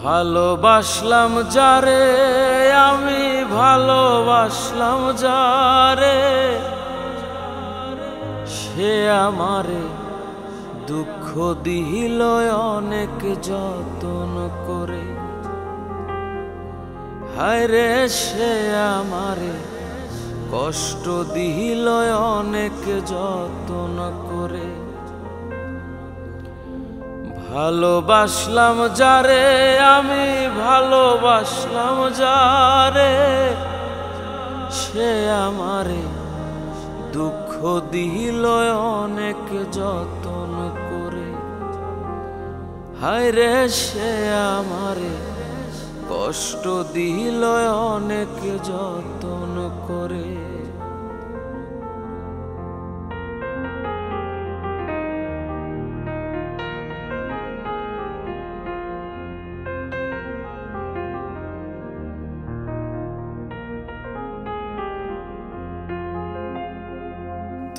ভালোবাসলাম যারে আমি ভালোবাসলাম যারে সে আমারে দুঃখ দিল অনেক যত্ন করে। হায় রে সে আমারে কষ্ট দিল অনেক যত্ন করে। ভালোবাসলাম যারে আমি ভালোবাসলাম যারে সে আমারে দুঃখ দিল অনেক যত্ন করে। হায় রে সে আমারে কষ্ট দিল অনেক যত্ন করে।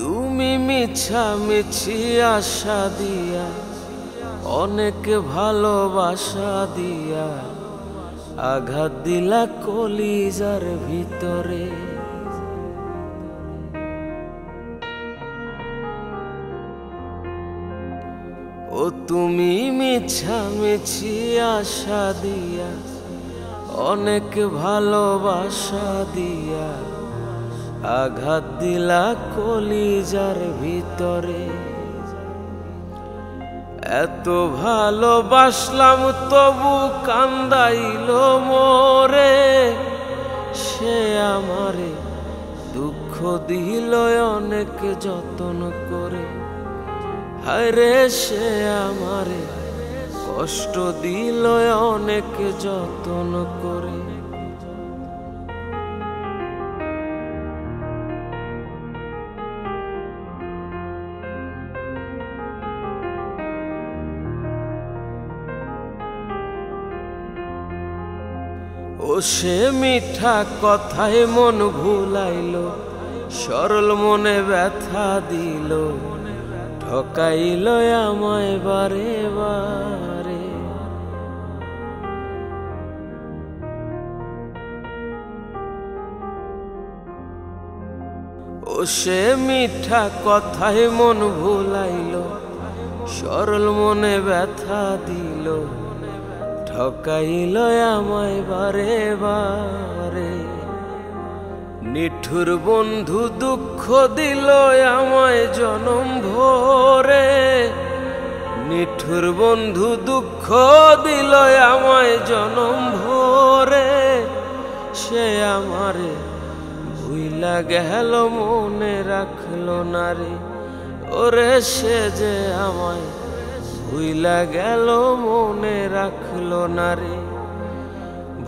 তুমি মিছামিছি আশা দিয়া অনেক ভালোবাসা দিয়া আঘাত দিলা কলিজার ভিতরে। ও তুমি মিছামিছি আশা দিয়া অনেক ভালোবাসা দিয়া আঘাত দিলা কলিজার ভিতরে। এত ভালোবাসলাম তবু কান্দাইল মোরে সে আমারে দুঃখ দিল অনেক যত্ন করে। হায় রে সে আমারে কষ্ট দিল অনেক যত্ন করে। ও সে মিঠা কথায় মন ভুলাইল সরল মনে ব্যথা দিল ঠকাইল আমায় বারে বারে। ও সে মিঠা কথায় মন ভুলাইল সরল মনে ব্যথা দিল ঠকাইল আমায় বারে বারে। নিঠুর বন্ধু দুঃখ দিল আমায় জনম ভরে। নিঠুর বন্ধু দুঃখ দিল আমায় জনম ভরে সে আমারে ভুইলা গেল মনে রাখলো না রে। ওরে সে যে আমায় ভুইলা গেল মনে রাখলো না রে।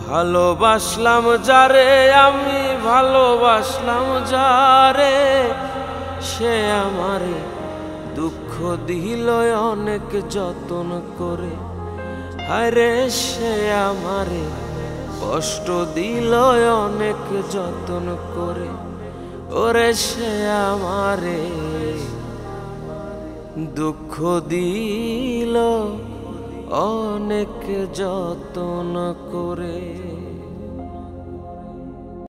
ভালোবাসলাম যারে আমি ভালোবাসলাম যারে সে আমারে দুঃখ দিল অনেক যত্ন করে। হায় রে সে আমারে কষ্ট দিল অনেক যত্ন করে। ওরে সে আমারে দুঃখ দিল অনেক যত্ন করে।